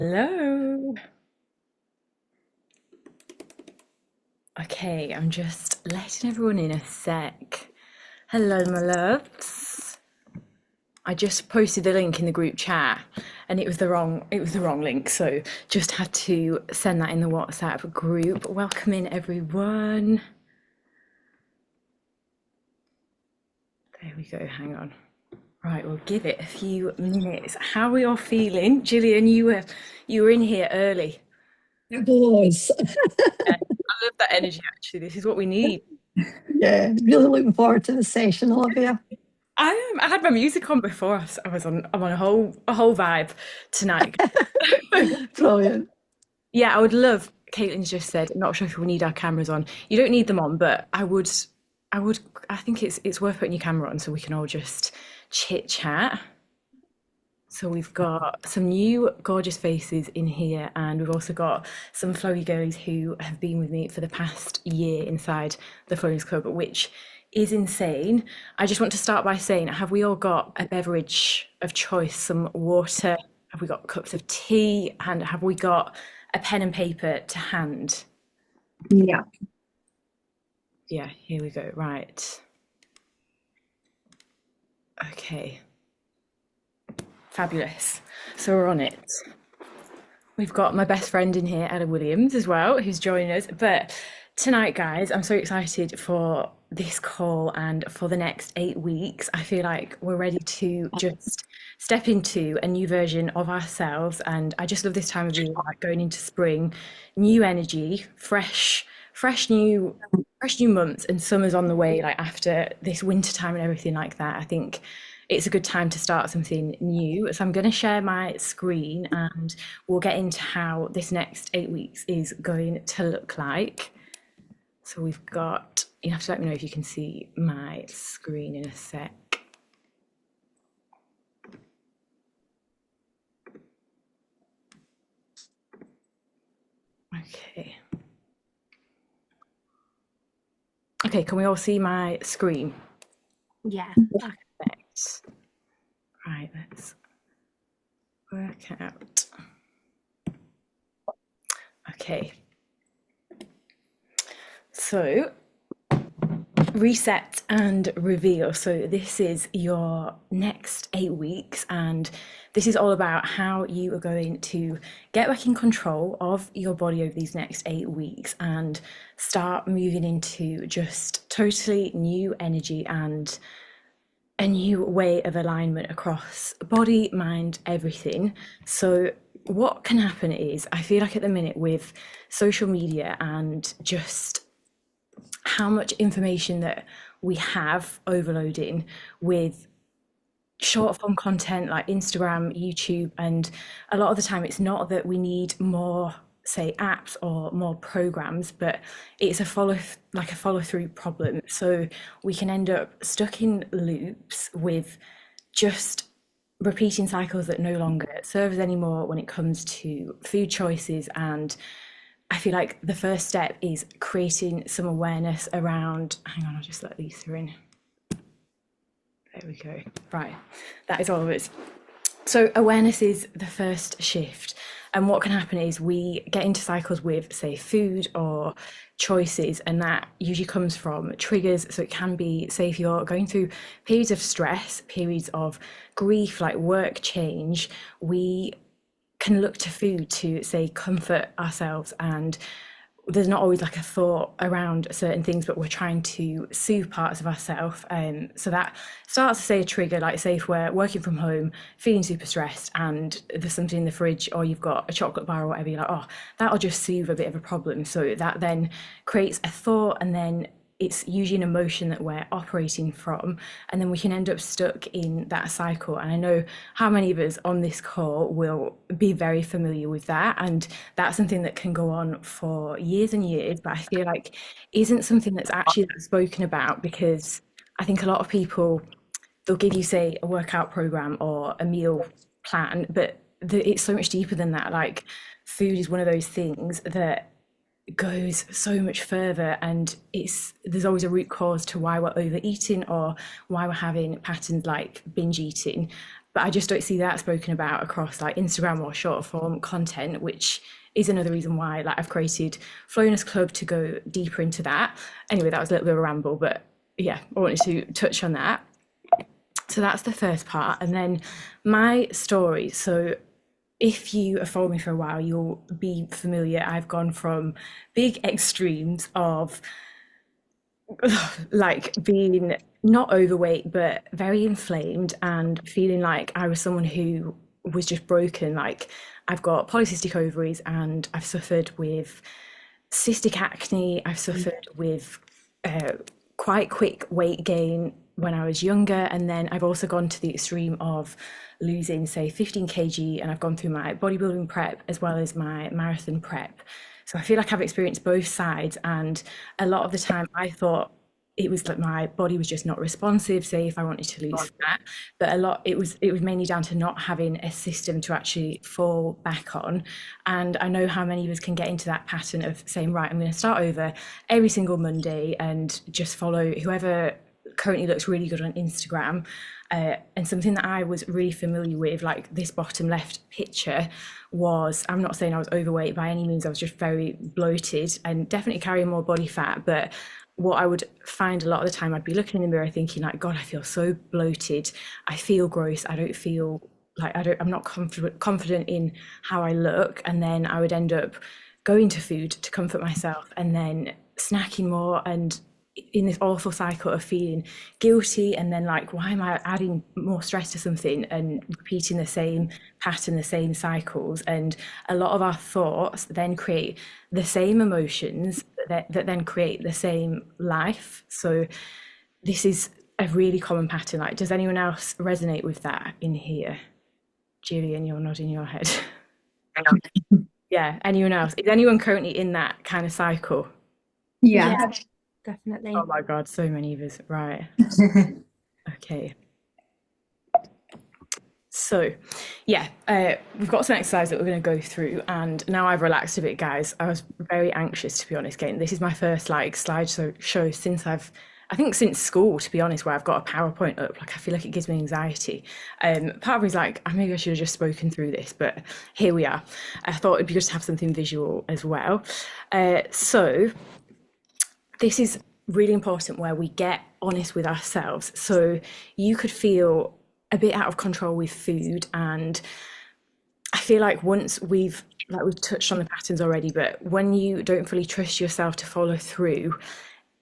Hello. Okay, I'm just letting everyone in a sec. Hello, my loves. I just posted the link in the group chat and it was the wrong link, so just had to send that in the WhatsApp group. Welcome in everyone. There we go, hang on. Right, we'll give it a few minutes. How are we all feeling? Gillian, you were in here early. It was. Yeah, I love that energy actually. This is what we need. Yeah, really looking forward to the session, Olivia. I had my music on before. I'm on a whole vibe tonight. Brilliant. Yeah, I would love. Caitlin's just said, not sure if we need our cameras on. You don't need them on, but I would, I think it's worth putting your camera on so we can all just chit chat. So we've got some new gorgeous faces in here, and we've also got some flowy girlies who have been with me for the past year inside the Flowings Club, which is insane. I just want to start by saying, have we all got a beverage of choice? Some water? Have we got cups of tea? And have we got a pen and paper to hand? Yeah. Yeah, here we go. Right. Okay. Fabulous. So we're on it. We've got my best friend in here, Ella Williams, as well, who's joining us. But tonight, guys, I'm so excited for this call and for the next 8 weeks. I feel like we're ready to just step into a new version of ourselves. And I just love this time of year, like going into spring, new energy, fresh new months, and summer's on the way, like after this winter time and everything like that. I think it's a good time to start something new. So I'm going to share my screen and we'll get into how this next 8 weeks is going to look like. So we've got, you have to let me know if you can see my screen in a sec. Okay. Okay, can we all see my screen? Yeah. Perfect. Right, let's work out. Okay. So reset and reveal. So, this is your next 8 weeks, and this is all about how you are going to get back in control of your body over these next 8 weeks and start moving into just totally new energy and a new way of alignment across body, mind, everything. So, what can happen is, I feel like at the minute with social media and just how much information that we have overloading with short form content like Instagram, YouTube, and a lot of the time it's not that we need more, say, apps or more programs, but it's a follow through problem. So we can end up stuck in loops with just repeating cycles that no longer serve us anymore when it comes to food choices. And I feel like the first step is creating some awareness around. Hang on, I'll just let Lisa in. There we go. Right, that is all of it. So, awareness is the first shift. And what can happen is we get into cycles with, say, food or choices, and that usually comes from triggers. So, it can be, say, if you're going through periods of stress, periods of grief, like work change, we can look to food to, say, comfort ourselves, and there's not always like a thought around certain things, but we're trying to soothe parts of ourselves. So that starts to say a trigger, like say if we're working from home, feeling super stressed, and there's something in the fridge, or you've got a chocolate bar or whatever, you're like, oh, that'll just soothe a bit of a problem. So that then creates a thought, and then it's usually an emotion that we're operating from, and then we can end up stuck in that cycle. And I know how many of us on this call will be very familiar with that, and that's something that can go on for years and years, but I feel like isn't something that's actually spoken about, because I think a lot of people, they'll give you, say, a workout program or a meal plan, but it's so much deeper than that. Like, food is one of those things that goes so much further, and it's there's always a root cause to why we're overeating or why we're having patterns like binge eating. but I just don't see that spoken about across like Instagram or short form content, which is another reason why like I've created Flonus Club to go deeper into that. Anyway, that was a little bit of a ramble, but yeah, I wanted to touch on that. So that's the first part. And then my story. So if you have followed me for a while, you'll be familiar. I've gone from big extremes of like being not overweight, but very inflamed and feeling like I was someone who was just broken. Like I've got polycystic ovaries and I've suffered with cystic acne. I've suffered with uh, quite quick weight gain when I was younger. And then I've also gone to the extreme of losing, say, 15 kg, and I've gone through my bodybuilding prep as well as my marathon prep. So I feel like I've experienced both sides. And a lot of the time I thought it was like my body was just not responsive, say if I wanted to lose fat. But a lot it was mainly down to not having a system to actually fall back on. And I know how many of us can get into that pattern of saying, right, I'm going to start over every single Monday and just follow whoever currently looks really good on Instagram. And something that I was really familiar with, like this bottom left picture, was I'm not saying I was overweight by any means, I was just very bloated and definitely carrying more body fat. But what I would find a lot of the time, I'd be looking in the mirror thinking, like, God, I feel so bloated. I feel gross. I don't feel like I'm not confident in how I look. And then I would end up going to food to comfort myself and then snacking more and in this awful cycle of feeling guilty and then like why am I adding more stress to something and repeating the same pattern, the same cycles. And a lot of our thoughts then create the same emotions that then create the same life. So this is a really common pattern. Like, does anyone else resonate with that in here? Julian, you're nodding your head. Yeah, anyone else? Is anyone currently in that kind of cycle? Yeah. Yeah, Oh definitely. my God, so many of us. Right. Okay. So, yeah, we've got some exercise that we're going to go through, and now I've relaxed a bit, guys. I was very anxious, to be honest. Getting this is my first like slideshow show since I think since school, to be honest, where I've got a PowerPoint up. Like I feel like it gives me anxiety. Part of me is like, maybe I should have just spoken through this, but here we are. I thought it'd be good to have something visual as well. So this is really important where we get honest with ourselves. So you could feel a bit out of control with food, and I feel like once we've touched on the patterns already, but when you don't fully trust yourself to follow through,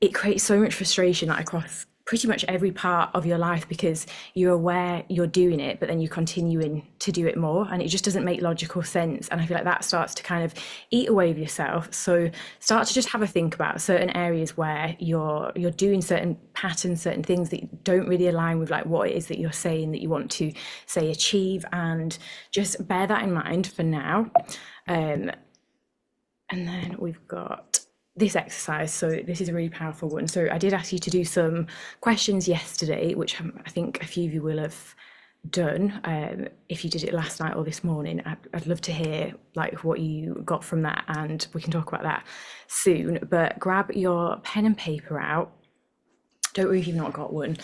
it creates so much frustration like across pretty much every part of your life because you're aware you're doing it, but then you're continuing to do it more, and it just doesn't make logical sense. And I feel like that starts to kind of eat away of yourself. So start to just have a think about certain areas where you're doing certain patterns, certain things that don't really align with like what it is that you're saying that you want to say achieve, and just bear that in mind for now. And then we've got this exercise. So this is a really powerful one. So I did ask you to do some questions yesterday, which I think a few of you will have done. If you did it last night or this morning, I'd love to hear like what you got from that, and we can talk about that soon. But grab your pen and paper out. Don't worry if you've not got one.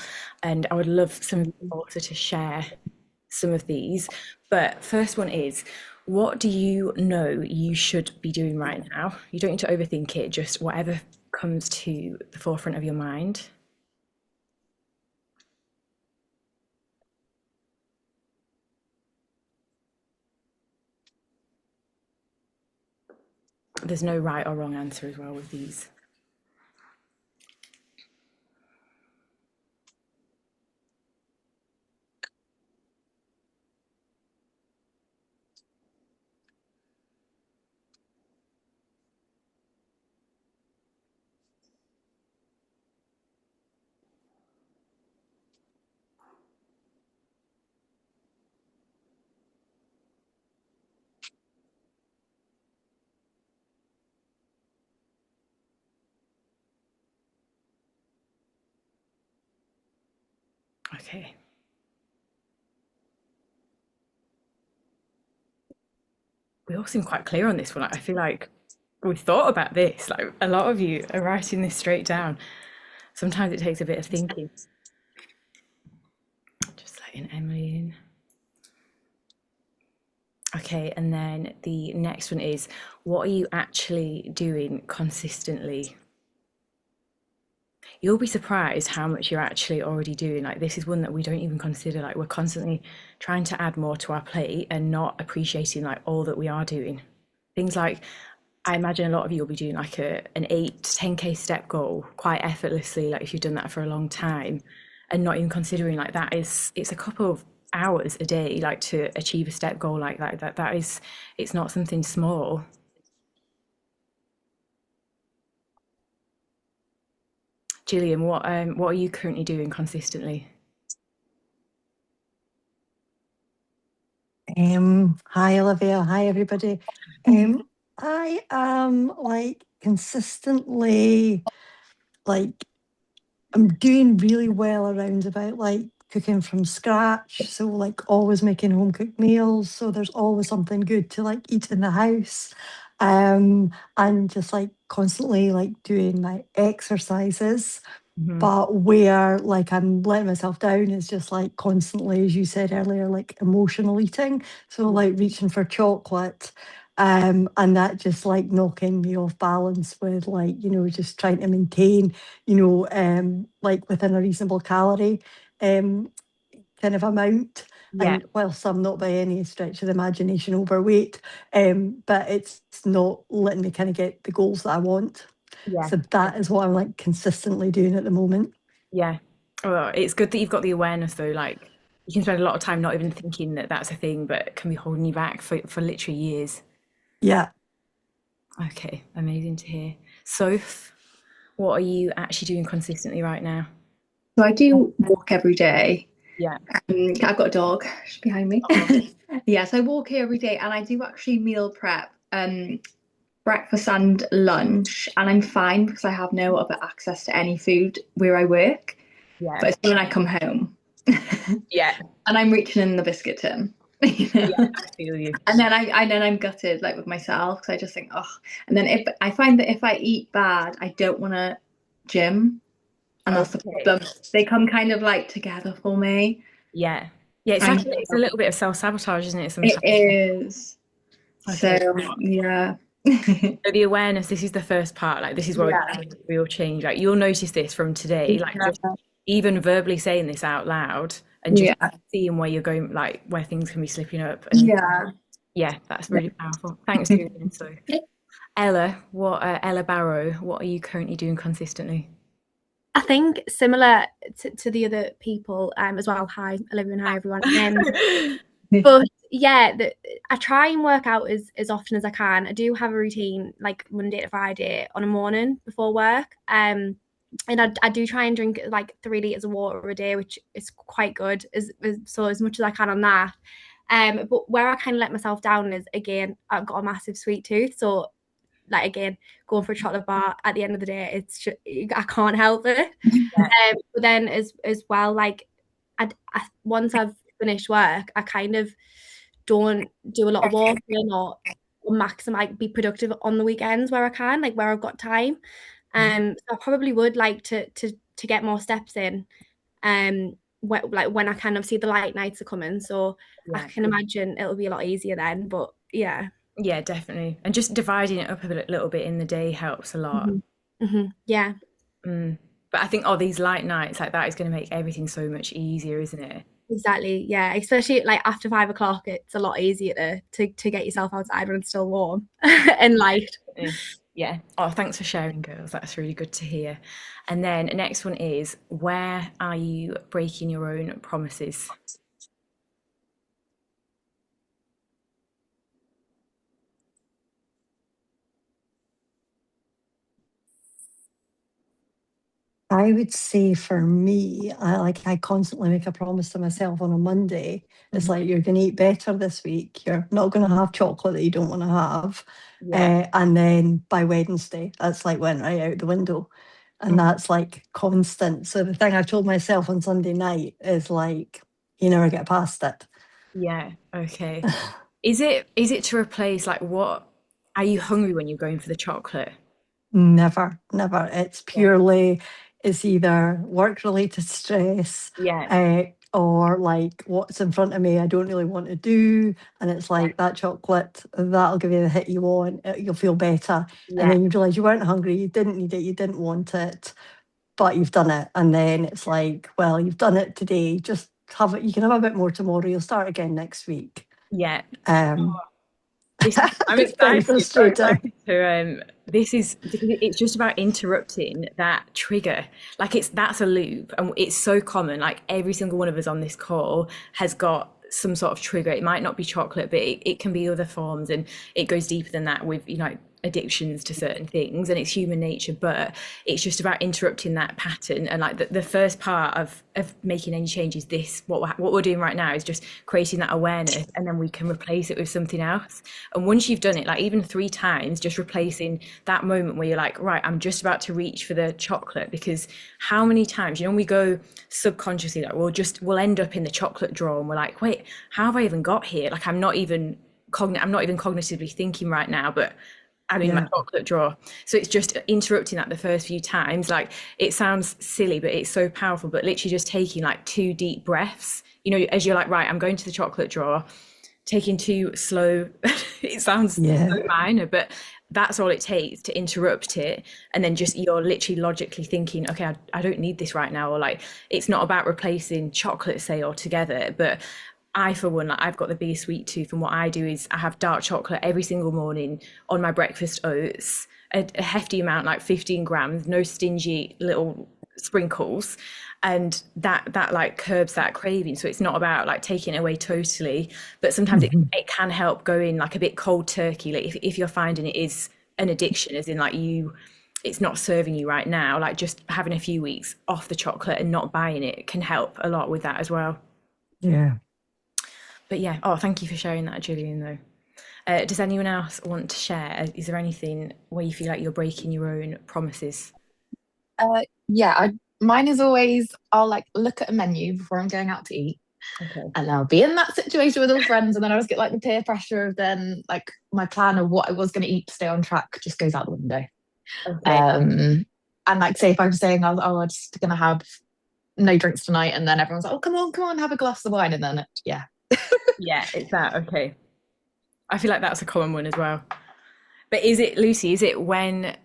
And I would love some of you also to share some of these. But first one is, what do you know you should be doing right now? You don't need to overthink it, just whatever comes to the forefront of your mind. There's no right or wrong answer as well with these. Okay. We all seem quite clear on this one. I feel like we've thought about this. Like a lot of you are writing this straight down. Sometimes it takes a bit of thinking. Just letting Emily in. Okay, and then the next one is, what are you actually doing consistently? You'll be surprised how much you're actually already doing. Like, this is one that we don't even consider. Like, we're constantly trying to add more to our plate and not appreciating like all that we are doing. Things like, I imagine a lot of you will be doing like an 8 to 10K step goal quite effortlessly, like if you've done that for a long time, and not even considering like that is it's a couple of hours a day like to achieve a step goal like that is, it's not something small. Gillian, what are you currently doing consistently? Hi Olivia, hi everybody. I am like consistently like I'm doing really well around about like cooking from scratch. So like always making home cooked meals. So there's always something good to like eat in the house. And just like constantly like doing my exercises. Hmm. But where like I'm letting myself down is just like constantly, as you said earlier, like emotional eating. So Yeah. like reaching for chocolate. And that just like knocking me off balance with like, just trying to maintain, like within a reasonable calorie um kind of amount. Yeah. And whilst I'm not by any stretch of the imagination overweight, but it's not letting me kind of get the goals that I want. Yeah. So that is what I'm like consistently doing at the moment. Yeah. Well, it's good that you've got the awareness though. Like, you can spend a lot of time not even thinking that that's a thing, but it can be holding you back for literally years. Yeah. Okay, amazing to hear. Soph, what are you actually doing consistently right now? So I do walk every day. Yeah. I've got a dog she's behind me. Oh, Yes, I walk here every day and I do actually meal prep breakfast and lunch. And I'm fine because I have no other access to any food where I work. yeah. But it's when I come home Yeah. and I'm reaching in the biscuit tin. You know? Yeah. I feel you. And then I'm gutted like with myself because I just think, oh. And then if I find that if I eat bad, I don't want to gym. And that's the Okay. problem. They come kind of like together for me. Yeah. Yeah, it's like Kind it's a of. little bit of self-sabotage, isn't it, It sometimes? is. So Okay. yeah. So the awareness, this is the first part. Like, this is where we Yeah. make real change. Like, you'll notice this from today. Like, just Yeah. even verbally saying this out loud and just Yeah. seeing where you're going, like where things can be slipping up. And Yeah. yeah, that's really powerful. Thanks for doing so. Ella, Ella Barrow, what are you currently doing consistently? I think similar to the other people as well. Hi, Olivia, and hi everyone. But yeah, I try and work out as often as I can. I do have a routine like Monday to Friday on a morning before work. And I do try and drink like 3 liters of water a day, which is quite good. So as much as I can on that. But where I kind of let myself down is again, I've got a massive sweet tooth, so like again, going for a chocolate bar at the end of the day, it's just, I can't help it. Yeah. But then as well, like once I've finished work, I kind of don't do a lot of walking or maximum like be productive on the weekends where I can, like where I've got time. So I probably would like to get more steps in. Like when I kind of see the light nights are coming, so I Yeah. can imagine it'll be a lot easier then. But yeah. Yeah, definitely. And just dividing it up a little bit in the day helps a lot. Yeah. Mm. But I think, oh, these light nights like that is going to make everything so much easier, isn't it? Exactly. Yeah. Especially like after 5 o'clock, it's a lot easier to get yourself outside when it's still warm and light. Definitely. Yeah. Oh, thanks for sharing, girls. That's really good to hear. And then next one is, where are you breaking your own promises? I would say for me, I constantly make a promise to myself on a Monday. It's Mhm. like you're going to eat better this week. You're not going to have chocolate that you don't want to have. Yeah. And then by Wednesday, that's like went right out the window. And Mhm. that's like constant. So the thing I told myself on Sunday night is like, you never get past it. Yeah. Okay. Is it to replace like what, are you hungry when you're going for the chocolate? Never, never. It's Yeah. purely, it's either work related stress, Yeah. or like what's in front of me I don't really want to do, and it's like that chocolate that'll give you the hit you want. You'll feel better, and Yeah. then you realise you weren't hungry, you didn't need it, you didn't want it, but you've done it, and then it's like, well, you've done it today. Just have it. You can have a bit more tomorrow. You'll start again next week. Yeah. Um, I'm it's very excited. So frustrating. excited to this is because it's just about interrupting that trigger. Like that's a loop, and it's so common. Like every single one of us on this call has got some sort of trigger. It might not be chocolate, but it can be other forms, and it goes deeper than that with addictions to certain things, and it's human nature. But it's just about interrupting that pattern. And like the first part of making any change is what we're doing right now is just creating that awareness, and then we can replace it with something else. And once you've done it, like even 3 times, just replacing that moment where you're like, right, I'm just about to reach for the chocolate. Because how many times, we go subconsciously, like we'll end up in the chocolate drawer, and we're like, wait, how have I even got here? Like I'm not even cognitively thinking right now, but I'm in my chocolate drawer. So it's just interrupting that the first few times. Like it sounds silly, but it's so powerful. But literally just taking like 2 deep breaths, as you're like, right, I'm going to the chocolate drawer, taking 2 slow, it sounds so minor, but that's all it takes to interrupt it. And then just you're literally logically thinking, okay, I don't need this right now. Or like, it's not about replacing chocolate, say, altogether, but I, for one, like I've got the biggest sweet tooth, and what I do is I have dark chocolate every single morning on my breakfast oats, a hefty amount, like 15 grams, no stingy little sprinkles, and that like curbs that craving. So it's not about like taking it away totally, but sometimes it can help going like a bit cold turkey. Like if you're finding it is an addiction, as in like it's not serving you right now, like just having a few weeks off the chocolate and not buying it can help a lot with that as well. Yeah. But yeah, thank you for sharing that, Gillian, though. Does anyone else want to share? Is there anything where you feel like you're breaking your own promises? Yeah, mine is always I'll like look at a menu before I'm going out to eat. Okay. And I'll be in that situation with all friends, and then I always get like the peer pressure of then like my plan of what I was going to eat to stay on track just goes out the window. Okay. And like say if I'm saying I'm just going to have no drinks tonight, and then everyone's like, oh come on, have a glass of wine, and then yeah, it's that. Okay, I feel like that's a common one as well. But is it, Lucy, is it when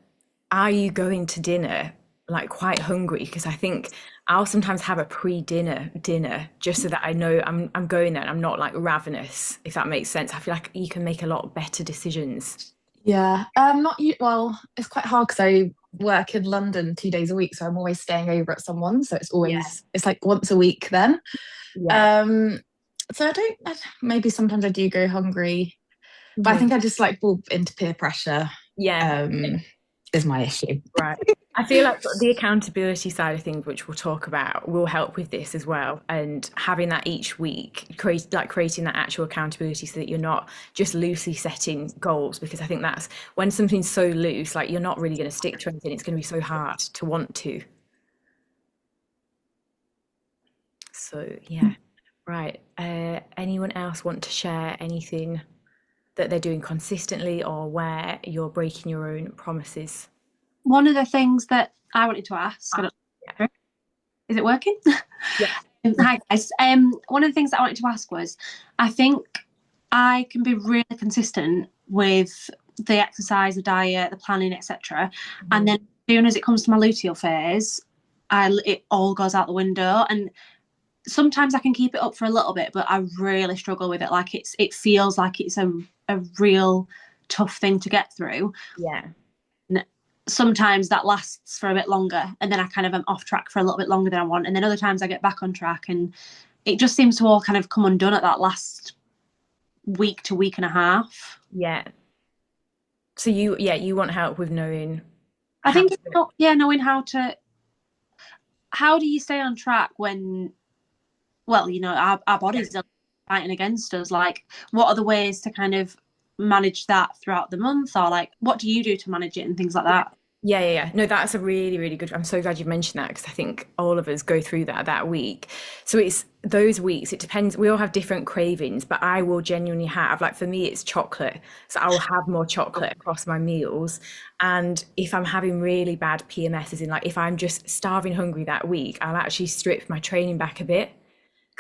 are you going to dinner like quite hungry? Because I think I'll sometimes have a pre-dinner dinner just so that I know I'm going there and I'm not like ravenous, if that makes sense. I feel like you can make a lot better decisions. Yeah, not you. Well, it's quite hard because I work in London 2 days a week, so I'm always staying over at someone. So it's always it's like once a week then. So I don't. Maybe sometimes I do go hungry, but I think I just like fall into peer pressure. Is my issue. Right. I feel like the accountability side of things, which we'll talk about, will help with this as well. And having that each week, creating that actual accountability so that you're not just loosely setting goals. Because I think that's when something's so loose, like you're not really going to stick to anything. It's going to be so hard to want to. So yeah, right. Anyone else want to share anything that they're doing consistently or where you're breaking your own promises? One of the things that I wanted to ask, is it working? Yeah. Hi guys. One of the things that I wanted to ask was, I think I can be really consistent with the exercise, the diet, the planning, etc. And then as soon as it comes to my luteal phase, it all goes out the window. And sometimes I can keep it up for a little bit, but I really struggle with it. Like it feels like it's a real tough thing to get through. Yeah. And sometimes that lasts for a bit longer, and then I kind of am off track for a little bit longer than I want. And then other times I get back on track, and it just seems to all kind of come undone at that last week to week and a half. Yeah. So you want help with knowing. I think knowing how do you stay on track when, well, our bodies are fighting against us. Like, what are the ways to kind of manage that throughout the month, or like what do you do to manage it and things like that? Yeah. No, that's a really, really good. I'm so glad you mentioned that, because I think all of us go through that week. So it's those weeks, it depends. We all have different cravings, but I will genuinely have, like for me, it's chocolate. So I will have more chocolate across my meals. And if I'm having really bad PMS, as in like if I'm just starving hungry that week, I'll actually strip my training back a bit,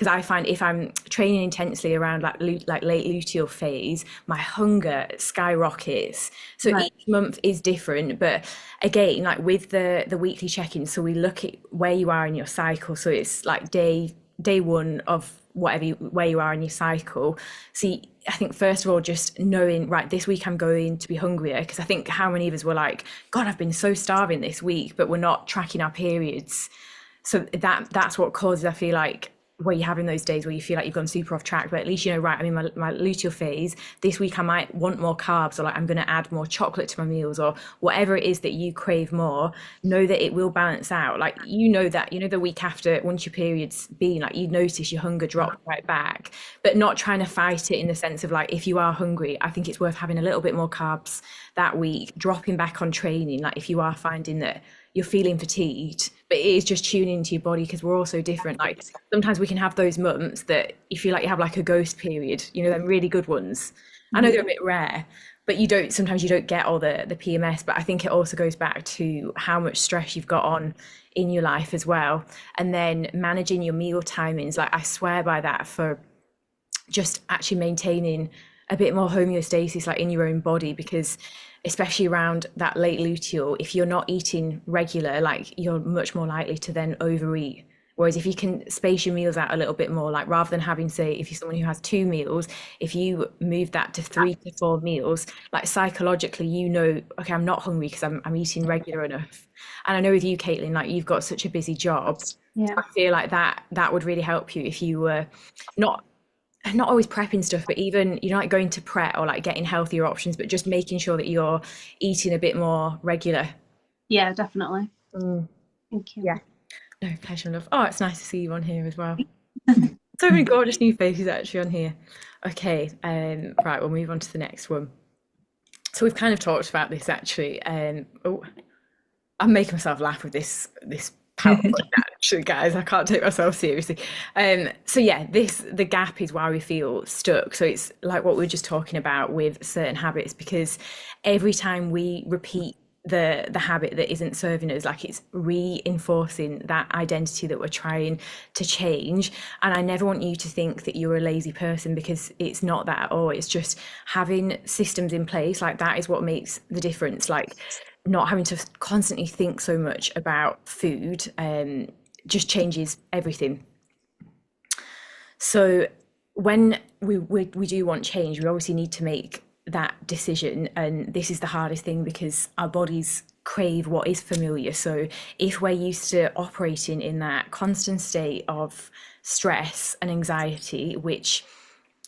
because I find if I'm training intensely around like late luteal phase, my hunger skyrockets. So Right. each month is different, but again, like with the weekly check-in, so we look at where you are in your cycle. So it's like day one of where you are in your cycle. See, I think first of all, just knowing, right, this week I'm going to be hungrier, because I think how many of us were like, God, I've been so starving this week, but we're not tracking our periods. So that's what causes, I feel like, where you're having those days where you feel like you've gone super off track, but at least you know, right, I'm in my luteal phase. This week I might want more carbs, or like I'm going to add more chocolate to my meals, or whatever it is that you crave more. Know that it will balance out. Like, you know, that, you know, the week after, once your period's been, like, you notice your hunger drop right back, but not trying to fight it in the sense of like, if you are hungry, I think it's worth having a little bit more carbs that week, dropping back on training. Like if you are finding that you're feeling fatigued, but it is just tuning into your body, because we're all so different. Like sometimes we can have those months that you feel like you have like a ghost period, you know, them really good ones. I know they're a bit rare, but sometimes you don't get all the PMS. But I think it also goes back to how much stress you've got on in your life as well. And then managing your meal timings, like I swear by that, for just actually maintaining a bit more homeostasis like in your own body, because especially around that late luteal, if you're not eating regular, like you're much more likely to then overeat. Whereas if you can space your meals out a little bit more, like rather than having, say, if you're someone who has 2 meals, if you move that to 3 to 4 meals, like psychologically, you know, okay, I'm not hungry because I'm eating regular enough. And I know with you, Caitlin, like you've got such a busy job. Yeah. I feel like that would really help you if you were not always prepping stuff, but even, you know, like going to prep or like getting healthier options, but just making sure that you're eating a bit more regular. Yeah, definitely. Thank you. Yeah. No, pleasure, love. Oh, it's nice to see you on here as well. So many gorgeous new faces actually on here. Okay, right, we'll move on to the next one. So we've kind of talked about this actually. Oh, I'm making myself laugh with this PowerPoint actually, guys. I can't take myself seriously. So yeah, the gap is why we feel stuck. So it's like what we were just talking about with certain habits, because every time we repeat the habit that isn't serving us, like it's reinforcing that identity that we're trying to change. And I never want you to think that you're a lazy person, because it's not that at all. It's just having systems in place, like that is what makes the difference. Like not having to constantly think so much about food just changes everything. So when we do want change, we obviously need to make that decision, and this is the hardest thing because our bodies crave what is familiar. So if we're used to operating in that constant state of stress and anxiety, which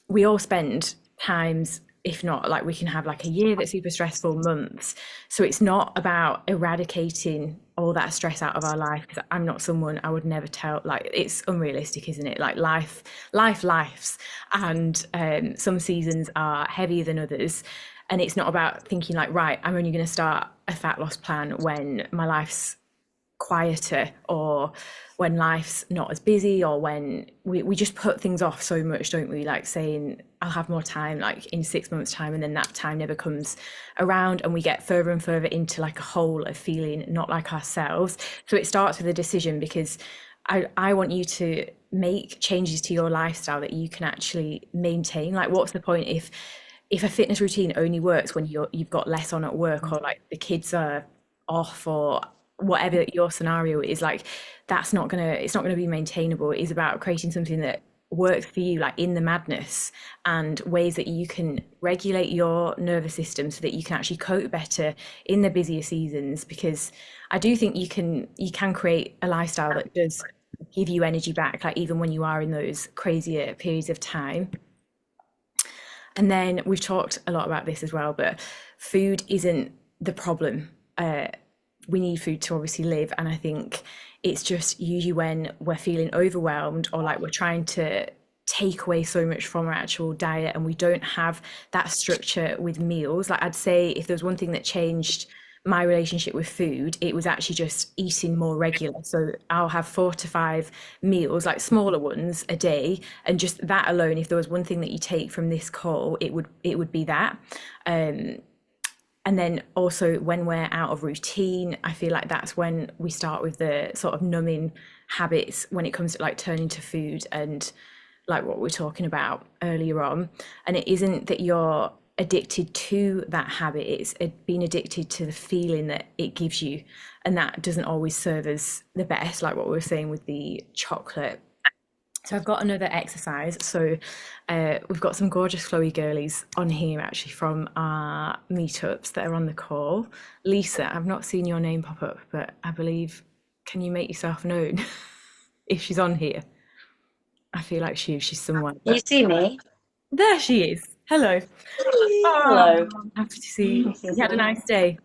we all spend times, if not, like we can have like a year that's super stressful, months. So it's not about eradicating all that stress out of our life, because I'm not someone, I would never tell, like it's unrealistic, isn't it? Like life lives, and some seasons are heavier than others. And it's not about thinking like, right, I'm only going to start a fat loss plan when my life's quieter, or when life's not as busy, or when we just put things off so much, don't we? Like saying I'll have more time like in 6 months time, and then that time never comes around, and we get further and further into like a hole of feeling not like ourselves. So it starts with a decision, because I want you to make changes to your lifestyle that you can actually maintain. Like what's the point if a fitness routine only works when you've got less on at work, or like the kids are off, or whatever your scenario is? Like it's not gonna be maintainable. It is about creating something that works for you, like in the madness, and ways that you can regulate your nervous system so that you can actually cope better in the busier seasons. Because I do think you can create a lifestyle that does give you energy back, like even when you are in those crazier periods of time. And then we've talked a lot about this as well, but food isn't the problem. We need food to obviously live, and I think it's just usually when we're feeling overwhelmed, or like we're trying to take away so much from our actual diet, and we don't have that structure with meals. Like I'd say if there's one thing that changed my relationship with food, it was actually just eating more regular. So I'll have 4 to 5 meals, like smaller ones a day, and just that alone, if there was one thing that you take from this call, it would be that. And then also when we're out of routine, I feel like that's when we start with the sort of numbing habits when it comes to like turning to food and like what we're talking about earlier on. And it isn't that you're addicted to that habit, it's being addicted to the feeling that it gives you. And that doesn't always serve as the best, like what we were saying with the chocolate. So I've got another exercise. So we've got some gorgeous flowy girlies on here actually from our meetups that are on the call. Lisa, I've not seen your name pop up, but I believe, can you make yourself known if she's on here? I feel like she's somewhere. You see me? There she is. Hello. Hello. Happy to see you. You had a nice day.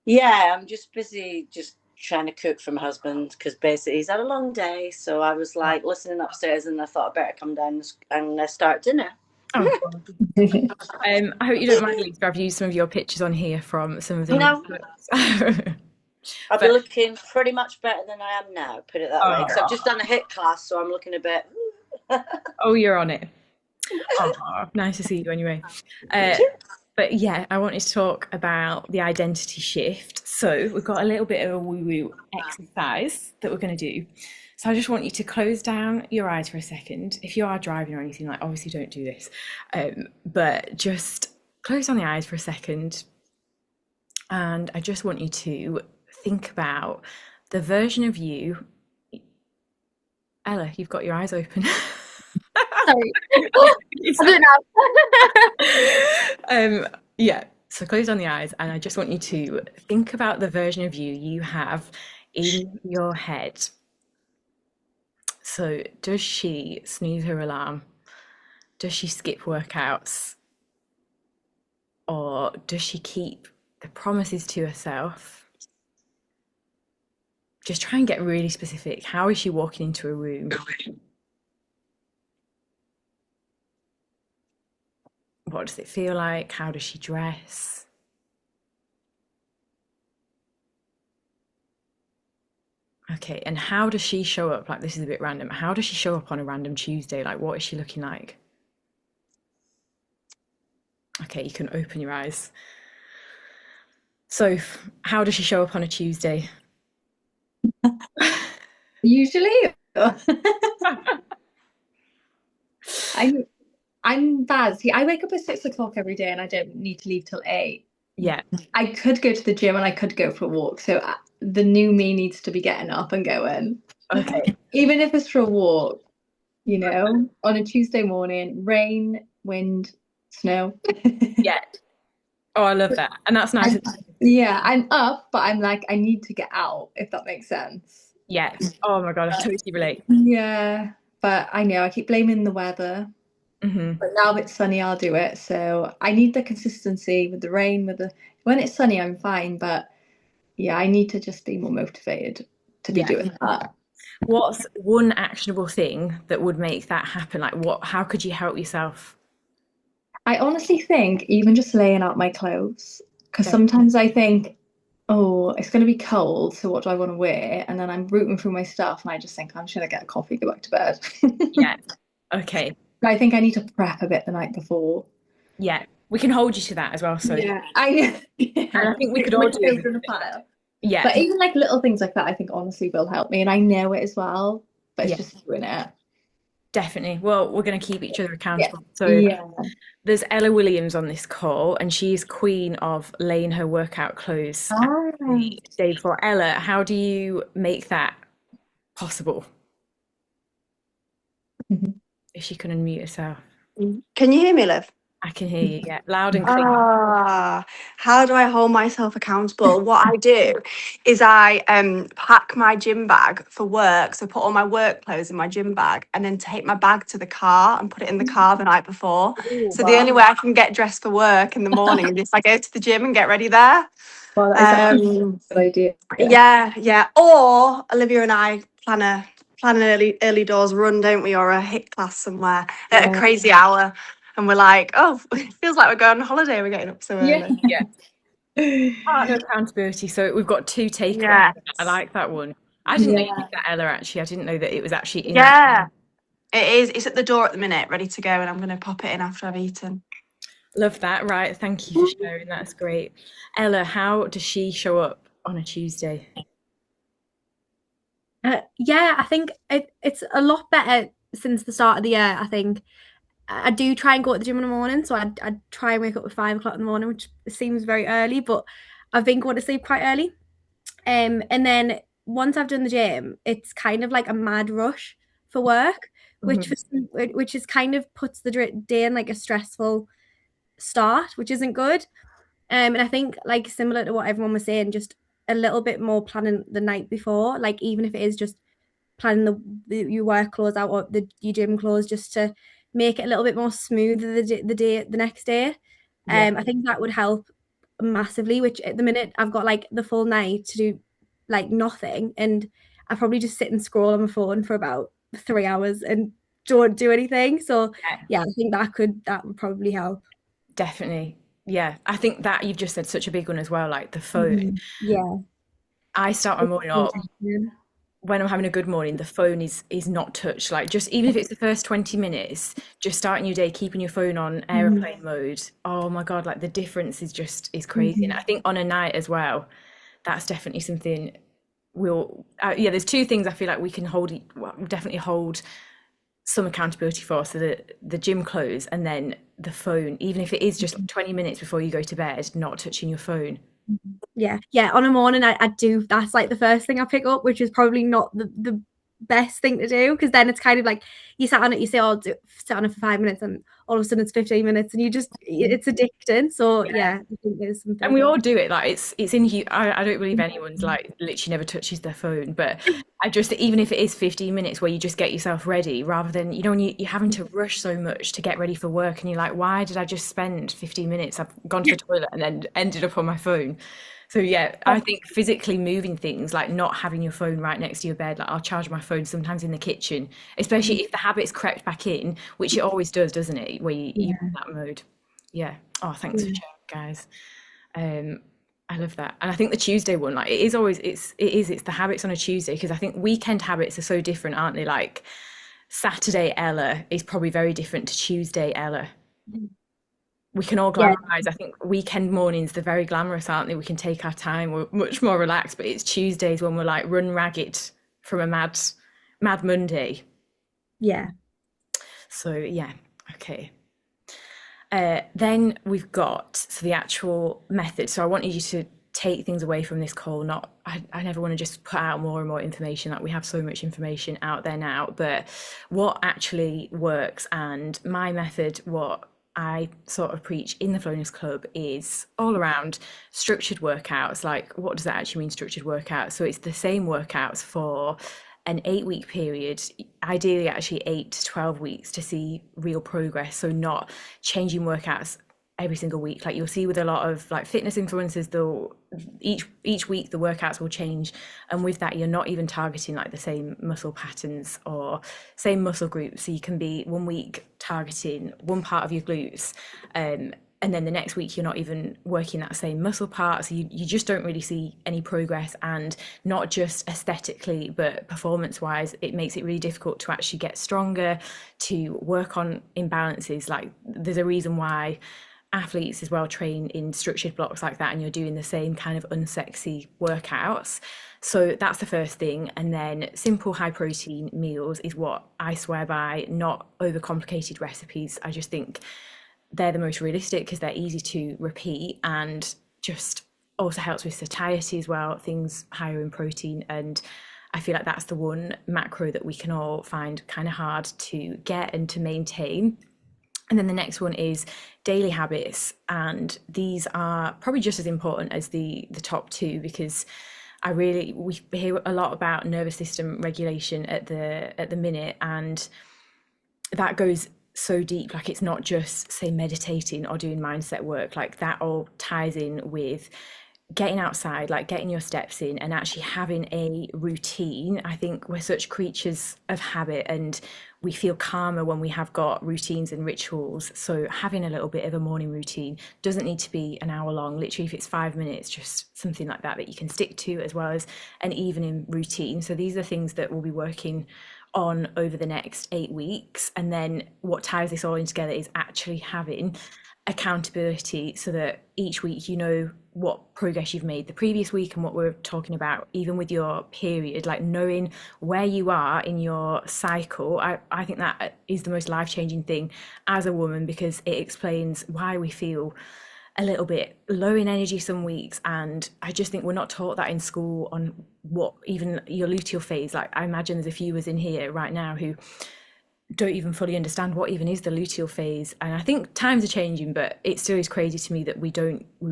Yeah, I'm just busy just trying to cook for my husband because basically he's had a long day. So I was like listening upstairs and I thought I better come down and start dinner. Oh, I hope you don't mind, Lisa. I've used some of your pictures on here from some of the No. I'll be But- looking pretty much better than I am now, put it that way. Because I've just done a HIIT class, so I'm looking a bit. Oh, you're on it. Oh, nice to see you anyway. But yeah, I wanted to talk about the identity shift. So we've got a little bit of a woo-woo exercise that we're going to do. So I just want you to close down your eyes for a second. If you are driving or anything, like obviously don't do this, but just close down the eyes for a second. And I just want you to think about the version of you. Ella, you've got your eyes open. Sorry. I do now. Yeah, so close down the eyes and I just want you to think about the version of you have in your head. So does she snooze her alarm? Does she skip workouts? Or does she keep the promises to herself? Just try and get really specific. How is she walking into a room? What does it feel like? How does she dress? Okay, and how does she show up? Like, this is a bit random. How does she show up on a random Tuesday? Like, what is she looking like? Okay, you can open your eyes. So, how does she show up on a Tuesday? Usually, I'm bad. See, I wake up at 6 o'clock every day and I don't need to leave till 8. Yeah. I could go to the gym and I could go for a walk. So the new me needs to be getting up and going. Okay. Even if it's for a walk, you know, on a Tuesday morning, rain, wind, snow. Yeah. Oh, I love that. And that's nice. Yeah, I'm up, but I'm like, I need to get out, if that makes sense. Yeah. Oh my God, I totally relate. Yeah, but I know I keep blaming the weather. Mm-hmm. But now it's sunny, I'll do it. So I need the consistency with the rain, when it's sunny, I'm fine. But yeah, I need to just be more motivated to be doing that. What's one actionable thing that would make that happen? Like, how could you help yourself? I honestly think even just laying out my clothes, because sometimes I think, oh, it's going to be cold, so what do I want to wear? And then I'm rooting through my stuff and I just think I'm just going to get a coffee, go back to bed. Yeah. Okay. I think I need to prep a bit the night before. Yeah. We can hold you to that as well. So yeah, I think we could all do it. in a pile. Yeah. But even like little things like that, I think honestly will help me. And I know it as well, but it's just doing it. Definitely. Well, we're going to keep each other accountable. So there's Ella Williams on this call, and she's queen of laying her workout clothes the day before. Ella, how do you make that possible? If she can unmute herself. Can you hear me, Liv? I can hear you, yeah. Loud and clear. How do I hold myself accountable? What I do is I pack my gym bag for work. So put all my work clothes in my gym bag and then take my bag to the car and put it in the car the night before. So the only way I can get dressed for work in the morning is if I go to the gym and get ready there. Well, that's a good idea. Yeah. Or Olivia and I plan an early doors run, don't we? Or a HIIT class somewhere at a crazy hour. And we're like, oh, it feels like we're going on holiday. We're getting up so early. Yeah. Partner accountability. So we've got 2 takeaways. Yes. I like that one. I didn't know you did that, Ella, actually. I didn't know that it was actually in it is. It's at the door at the minute, ready to go. And I'm going to pop it in after I've eaten. Love that. Right. Thank you for sharing. That's great. Ella, how does she show up on a Tuesday? Yeah, I think it's a lot better since the start of the year. I think I do try and go to the gym in the morning, so I try and wake up at 5 o'clock in the morning, which seems very early, but I've been going to sleep quite early. And then once I've done the gym, it's kind of like a mad rush for work, which which is kind of puts the day in like a stressful start, which isn't good. And I think like similar to what everyone was saying, just a little bit more planning the night before, like even if it is just planning your work clothes out or your gym clothes, just to make it a little bit more smoother the next day. Yeah. I think that would help massively. Which at the minute I've got like the full night to do like nothing, and I probably just sit and scroll on my phone for about 3 hours and don't do anything. So yeah, I think that would probably help. Definitely. Yeah. I think that you've just said such a big one as well, like the phone. Yeah. I start my morning up when I'm having a good morning, the phone is not touched. Like just even if it's the first 20 minutes, just starting your day, keeping your phone on airplane mode. Oh my God, like the difference is crazy. And I think on a night as well, that's definitely something there's two things I feel like we can definitely hold some accountability for. So the gym clothes and then the phone, even if it is just 20 minutes before you go to bed, not touching your phone. Yeah, on a morning I do, that's like the first thing I pick up, which is probably not the best thing to do, because then it's kind of like you sat on it, you say, oh, sit on it for 5 minutes, and all of a sudden it's 15 minutes and you just, it's addicting. So yeah, I think there's something. And we all do it, like it's in you. I don't believe anyone's like literally never touches their phone, but I just, even if it is 15 minutes where you just get yourself ready, rather than, when you're having to rush so much to get ready for work and you're like, why did I just spend 15 minutes? I've gone to the toilet and then ended up on my phone. So yeah, I think physically moving things, like not having your phone right next to your bed, like I'll charge my phone sometimes in the kitchen, especially if the habit's crept back in, which it always does, doesn't it, where you're in that mode. Yeah. Oh, thanks for sharing, guys. I love that. And I think the Tuesday one, like it's the habits on a Tuesday, because I think weekend habits are so different, aren't they? Like Saturday Ella is probably very different to Tuesday Ella. We can all glamorize. I think weekend mornings, they're very glamorous, aren't they? We can take our time, we're much more relaxed, but it's Tuesdays when we're like run ragged from a mad Monday. Yeah. So yeah, okay. Then we've got the actual method. So I want you to take things away from this call. I never want to just put out more and more information. Like we have so much information out there now, but what actually works, and my method, what I sort of preach in the Flowness Club, is all around structured workouts. Like, what does that actually mean, structured workouts? So it's the same workouts for an 8-week period, ideally actually 8 to 12 weeks, to see real progress. So not changing workouts every single week. Like you'll see with a lot of like fitness influencers, they'll each week the workouts will change, and with that you're not even targeting like the same muscle patterns or same muscle groups. So you can be one week targeting one part of your glutes, and then the next week you're not even working that same muscle part. So you just don't really see any progress, and not just aesthetically but performance wise, it makes it really difficult to actually get stronger, to work on imbalances. Like there's a reason why athletes as well train in structured blocks like that, and you're doing the same kind of unsexy workouts. So that's the first thing. And then simple high protein meals is what I swear by, not overcomplicated recipes. I just think they're the most realistic because they're easy to repeat, and just also helps with satiety as well, things higher in protein. And I feel like that's the one macro that we can all find kind of hard to get and to maintain. And then the next one is daily habits, and these are probably just as important as the top two, because we hear a lot about nervous system regulation at the minute, and that goes so deep. Like it's not just say meditating or doing mindset work, like that all ties in with getting outside, like getting your steps in and actually having a routine. I think we're such creatures of habit, and we feel calmer when we have got routines and rituals. So having a little bit of a morning routine doesn't need to be an hour long. Literally, if it's 5 minutes, just something like that you can stick to, as well as an evening routine. So these are things that we'll be working on over the next 8 weeks. And then what ties this all in together is actually having accountability, so that each week you know what progress you've made the previous week. And what we're talking about, even with your period, like knowing where you are in your cycle, I think that is the most life-changing thing as a woman, because it explains why we feel a little bit low in energy some weeks. And I just think we're not taught that in school, on what even your luteal phase. Like, I imagine there's a few of us in here right now who don't even fully understand what even is the luteal phase. And I think times are changing, but it still is crazy to me that we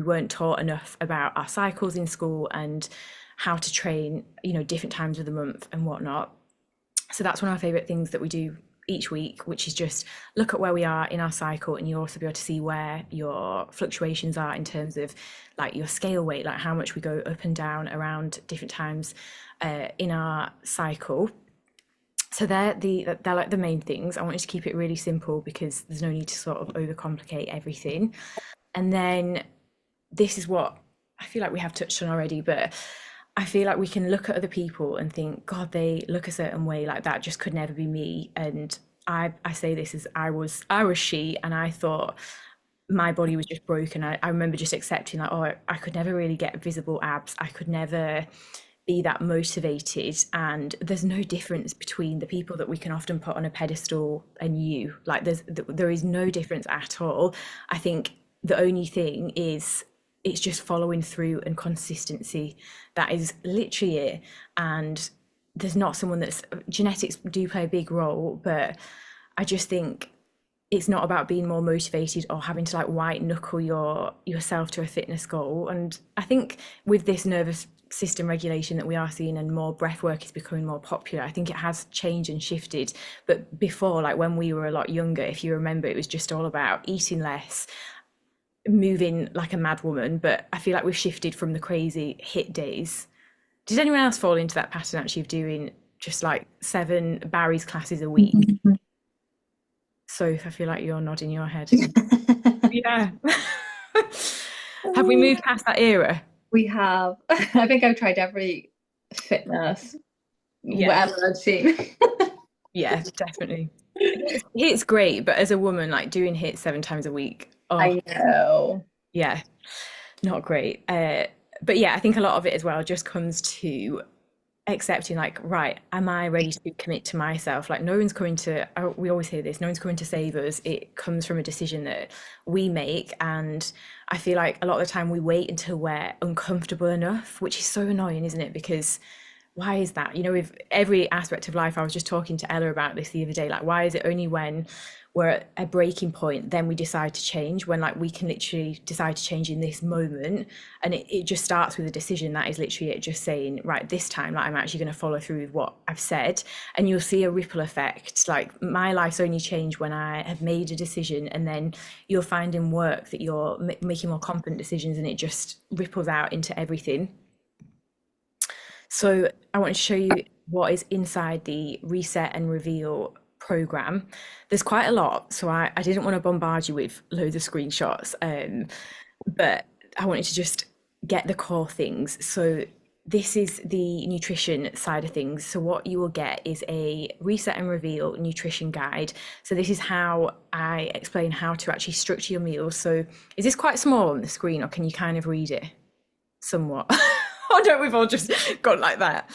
weren't taught enough about our cycles in school and how to train, you know, different times of the month and whatnot. So that's one of our favorite things that we do each week, which is just look at where we are in our cycle, and you'll also be able to see where your fluctuations are in terms of like your scale weight, like how much we go up and down around different times in our cycle. So they're like the main things. I wanted to keep it really simple because there's no need to sort of overcomplicate everything. And then this is what I feel like we have touched on already, but I feel like we can look at other people and think, God, they look a certain way, like that just could never be me. And I say this as I was she, and I thought my body was just broken. I remember just accepting like, oh, I could never really get visible abs. I could never be that motivated. And there's no difference between the people that we can often put on a pedestal and you. Like there is no difference at all. I think the only thing is it's just following through and consistency. That is literally it. And there's not someone that's, genetics do play a big role, but I just think it's not about being more motivated or having to like white knuckle yourself to a fitness goal. And I think with this nervous system regulation that we are seeing, and more breath work is becoming more popular, I think it has changed and shifted. But before, like when we were a lot younger, if you remember, it was just all about eating less, moving like a mad woman. But I feel like we've shifted from the crazy HIIT days. Did anyone else fall into that pattern actually of doing just like 7 Barry's classes a week? So I feel like you're nodding your head. Yeah. Have we moved past that era? We have. I think I've tried every fitness, whatever I've seen. Yeah, definitely. HIIT's great, but as a woman, like doing HIIT 7 times a week, I know. Yeah, not great. But yeah, I think a lot of it as well just comes to accepting like, right, am I ready to commit to myself? Like no one's coming to, we always hear this, no one's coming to save us. It comes from a decision that we make. And I feel like a lot of the time we wait until we're uncomfortable enough, which is so annoying, isn't it? Because why is that? You know, with every aspect of life, I was just talking to Ella about this the other day, like why is it only when we're at a breaking point then we decide to change, when like we can literally decide to change in this moment? And it just starts with a decision. That is literally it, just saying, right, this time like I'm actually going to follow through with what I've said. And you'll see a ripple effect. Like my life's only changed when I have made a decision, and then you'll find in work that you're making more confident decisions, and it just ripples out into everything. So I want to show you what is inside the Reset and Reveal program. There's quite a lot, so I didn't want to bombard you with loads of screenshots, but I wanted to just get the core things. So this is the nutrition side of things. So what you will get is a Reset and Reveal nutrition guide. So this is how I explain how to actually structure your meals. So is this quite small on the screen, or can you kind of read it somewhat? Oh no, we've all just gone like that.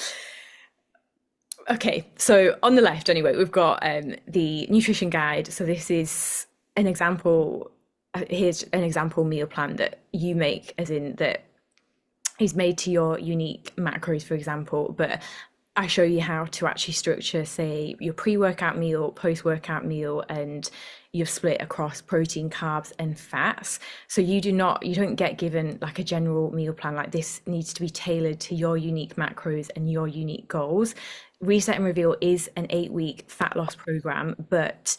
Okay, so on the left anyway, we've got the nutrition guide. So this is an example, here's an example meal plan that you make, as in that is made to your unique macros, for example. But I show you how to actually structure, say, your pre-workout meal, post-workout meal, and you've split across protein, carbs, and fats. So you don't get given like a general meal plan. Like this needs to be tailored to your unique macros and your unique goals. Reset and Reveal is an 8-week fat loss program, but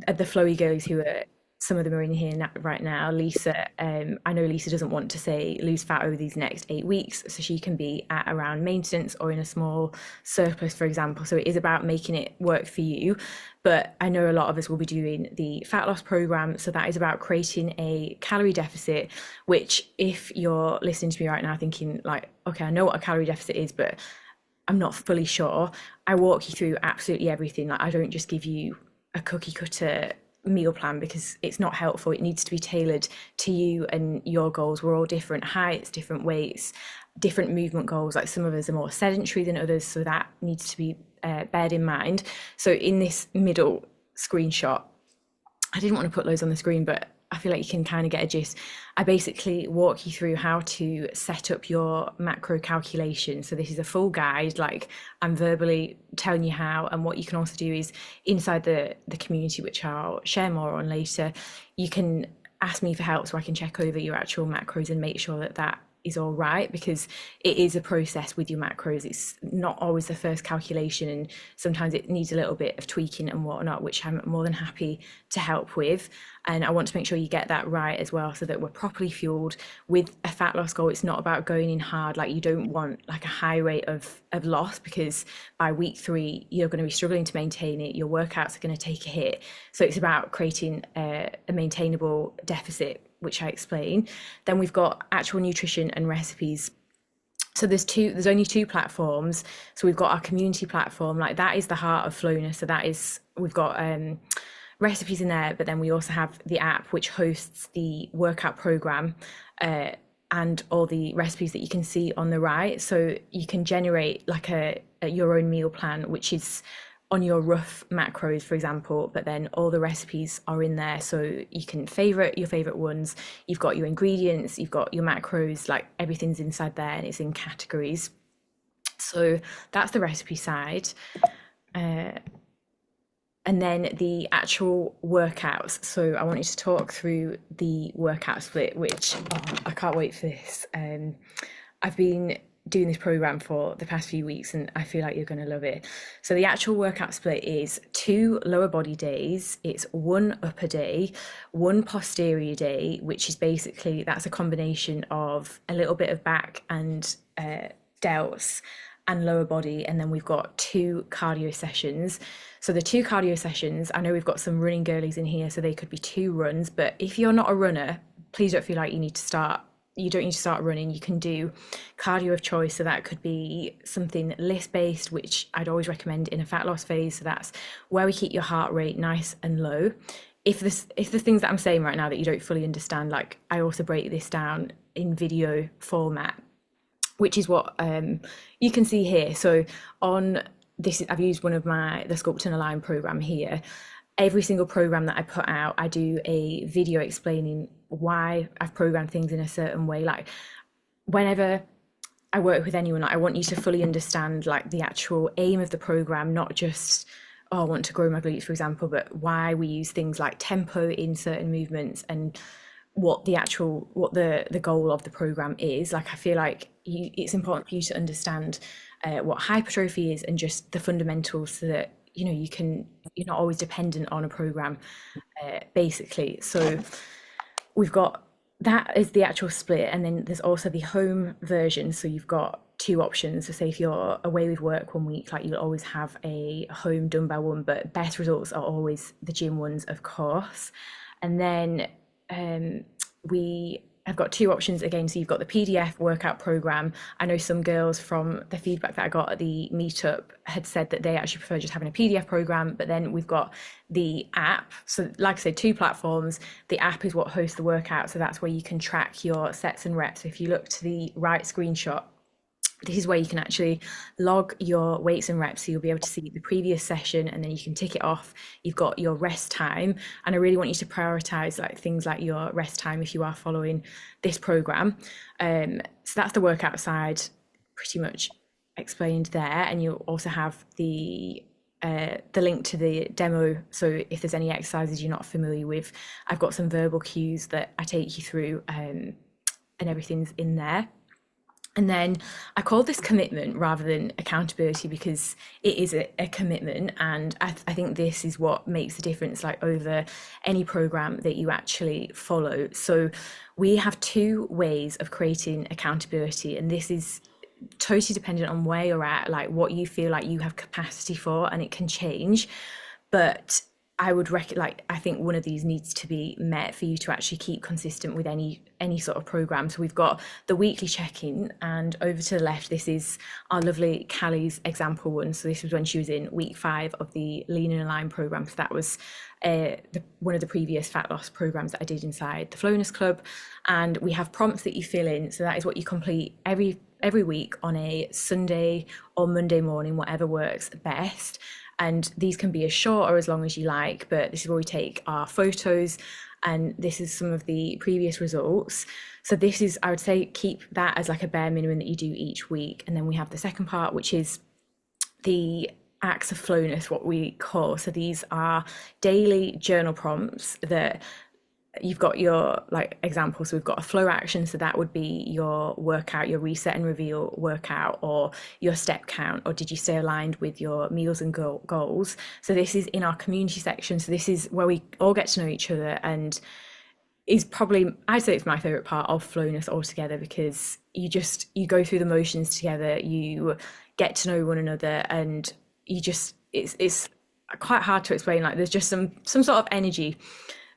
the flowy girlies who are, some of them are in here right now. Lisa, I know Lisa doesn't want to say lose fat over these next 8 weeks, so she can be at around maintenance or in a small surplus, for example. So it is about making it work for you. But I know a lot of us will be doing the fat loss program. So that is about creating a calorie deficit, which if you're listening to me right now thinking like, okay, I know what a calorie deficit is, but I'm not fully sure, I walk you through absolutely everything. Like, I don't just give you a cookie cutter meal plan, because it's not helpful. It needs to be tailored to you and your goals. We're all different heights, different weights, different movement goals. Like, some of us are more sedentary than others, so that needs to be bared in mind. So in this middle screenshot, I didn't want to put loads on the screen, but I feel like you can kind of get a gist. I basically walk you through how to set up your macro calculation. So this is a full guide, like, I'm verbally telling you how. And what you can also do is, inside the community, which I'll share more on later, you can ask me for help so I can check over your actual macros and make sure that that is all right, because it is a process with your macros. It's not always the first calculation, and sometimes it needs a little bit of tweaking and whatnot, which I'm more than happy to help with. And I want to make sure you get that right as well, so that we're properly fueled. With a fat loss goal, it's not about going in hard. Like, you don't want like a high rate of loss, because by week 3 you're going to be struggling to maintain it. Your workouts are going to take a hit. So it's about creating a maintainable deficit, which I explain. Then we've got actual nutrition and recipes. So there's only 2 platforms. So we've got our community platform, like, that is the heart of Flowness. So that is, we've got recipes in there, but then we also have the app, which hosts the workout program and all the recipes that you can see on the right. So you can generate like a your own meal plan, which is on your rough macros, for example, but then all the recipes are in there, so you can favorite your favorite ones. You've got your ingredients, you've got your macros, like, everything's inside there, and it's in categories. So that's the recipe side. And then the actual workouts. So I wanted to talk through the workout split, which I can't wait for this. I've been doing this program for the past few weeks, and I feel like you're going to love it. So the actual workout split is 2 lower body days. It's 1 upper day, 1 posterior day, which is basically, that's a combination of a little bit of back and delts and lower body. And then we've got 2 cardio sessions. So the 2 cardio sessions, I know we've got some running girlies in here, so they could be 2 runs, but if you're not a runner, please don't feel like you don't need to start running. You can do cardio of choice. So that could be something list based, which I'd always recommend in a fat loss phase. So that's where we keep your heart rate nice and low. If the things that I'm saying right now that you don't fully understand, like, I also break this down in video format, which is what you can see here. So on this, I've used one of the Sculpt and Align program here. Every single program that I put out, I do a video explaining why I've programmed things in a certain way. Like, whenever I work with anyone, I want you to fully understand, like, the actual aim of the program, not just, oh, I want to grow my glutes, for example, but why we use things like tempo in certain movements, and what the goal of the program is. Like, I feel like it's important for you to understand what hypertrophy is, and just the fundamentals, so that you're not always dependent on a program, basically. So we've got, that is the actual split. And then there's also the home version. So you've got 2 options. So say if you're away with work one week, like, you'll always have a home dumbbell one, but best results are always the gym ones, of course. And then I've got 2 options again. So you've got the PDF workout program. I know some girls, from the feedback that I got at the meetup, had said that they actually prefer just having a PDF program. But then we've got the app. So like I said, 2 platforms. The app is what hosts the workout. So that's where you can track your sets and reps. So if you look to the right screenshot, this is where you can actually log your weights and reps. So you'll be able to see the previous session, and then you can tick it off. You've got your rest time, and I really want you to prioritize, like, things like your rest time if you are following this program. So that's the workout side pretty much explained there. And you'll also have the link to the demo. So if there's any exercises you're not familiar with, I've got some verbal cues that I take you through, and everything's in there. And then I call this commitment rather than accountability, because it is a commitment. And I think this is what makes the difference, like, over any program that you actually follow. So we have 2 ways of creating accountability, and this is totally dependent on where you're at, like, what you feel like you have capacity for, and it can change. But I would I think one of these needs to be met for you to actually keep consistent with any sort of program. So we've got the weekly check-in, and over to the left, this is our lovely Callie's example one. So this was when she was in week 5 of the Lean and Align program. So that was one of the previous fat loss programs that I did inside the Flowness Club. And we have prompts that you fill in. So that is what you complete every week on a Sunday or Monday morning, whatever works best. And these can be as short or as long as you like, but this is where we take our photos, and this is some of the previous results. So this is, I would say, keep that as like a bare minimum that you do each week. And then we have the second part, which is the acts of flowness, what we call. So these are daily journal prompts that you've got your examples. So we've got a flow action, so that would be your workout, your reset and reveal workout, or your step count, or did you stay aligned with your meals and goals. So this is in our community section. So this is where we all get to know each other, and is probably, I'd say it's my favorite part of flowness altogether, because you go through the motions together, you get to know one another, and it's quite hard to explain. Like, there's just some sort of energy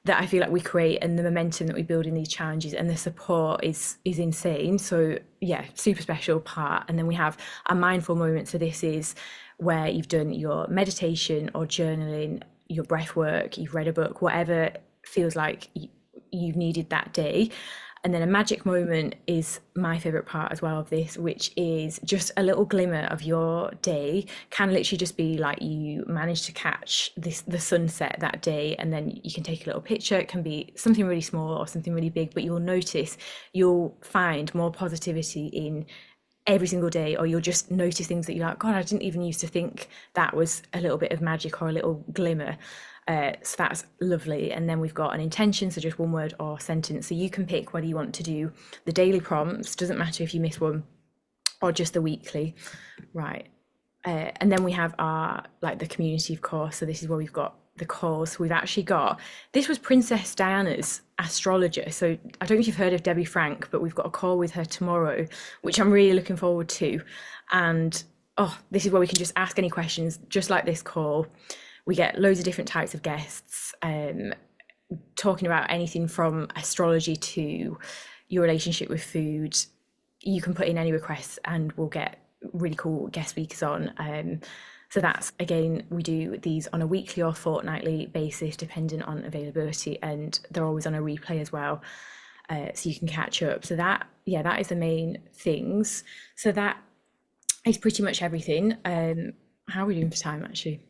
that I feel like we create, and the momentum that we build in these challenges, and the support is insane. So yeah, super special part. And then we have a mindful moment. So this is where you've done your meditation or journaling, your breath work, you've read a book, whatever feels like you've needed that day. And then a magic moment is my favorite part as well of this, which is just a little glimmer of your day. Can literally just be like you managed to catch the sunset that day, and then you can take a little picture. It can be something really small or something really big, but you'll find more positivity in every single day, or you'll just notice things that you're like, God, I didn't even used to think that was a little bit of magic or a little glimmer. So that's lovely. And then we've got an intention, so just one word or sentence. So you can pick whether you want to do the daily prompts, doesn't matter if you miss one, or just the weekly, right? And then we have our the community, of course. So this is where we've got the calls. So we've actually got, this was Princess Diana's astrologer. So I don't know if you've heard of Debbie Frank, but we've got a call with her tomorrow, which I'm really looking forward to. And this is where we can just ask any questions, just like this call. We get loads of different types of guests, talking about anything from astrology to your relationship with food. You can put in any requests and we'll get really cool guest speakers on. So that's, again, we do these on a weekly or fortnightly basis, depending on availability, and they're always on a replay as well, so you can catch up. So that is the main things. So that is pretty much everything. How are we doing for time, actually?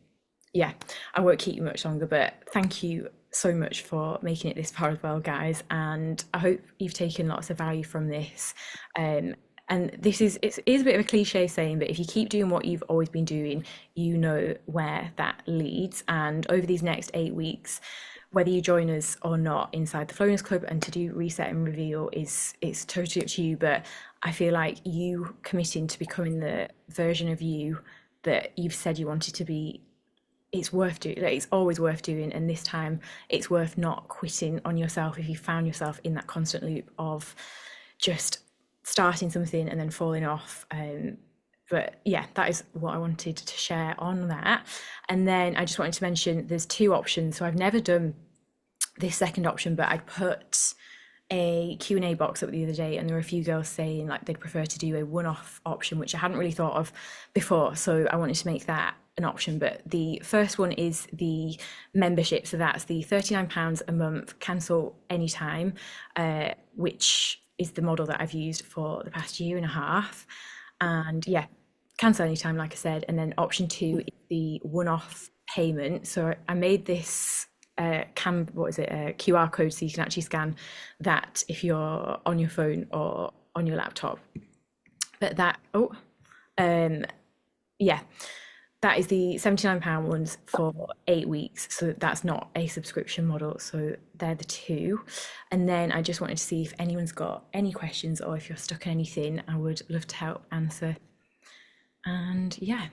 Yeah, I won't keep you much longer, but thank you so much for making it this far as well, guys, and I hope you've taken lots of value from this. And this is a bit of a cliche saying, but if you keep doing what you've always been doing, you know where that leads. And over these next 8 weeks, whether you join us or not inside the Flowness Club and to do reset and reveal, it's totally up to you, but I feel like you committing to becoming the version of you that you've said you wanted to be, it's worth doing. It's always worth doing, and this time it's worth not quitting on yourself if you found yourself in that constant loop of just starting something and then falling off. But yeah, that is what I wanted to share on that. And then I just wanted to mention there's 2 options. So I've never done this second option, but I'd put a Q&A box up the other day, and there were a few girls saying like they'd prefer to do a one-off option, which I hadn't really thought of before, so I wanted to make that an option. But the first one is the membership, so that's the £39 a month, cancel anytime, which is the model that I've used for the past 1.5 years. And yeah, cancel anytime, like I said. And then option 2 is the one-off payment. So I made this QR code, so you can actually scan that if you're on your phone or on your laptop. But that that is the £79 ones for 8 weeks, so that's not a subscription model. So they're the 2. And then I just wanted to see if anyone's got any questions, or if you're stuck in anything, I would love to help answer. And yeah.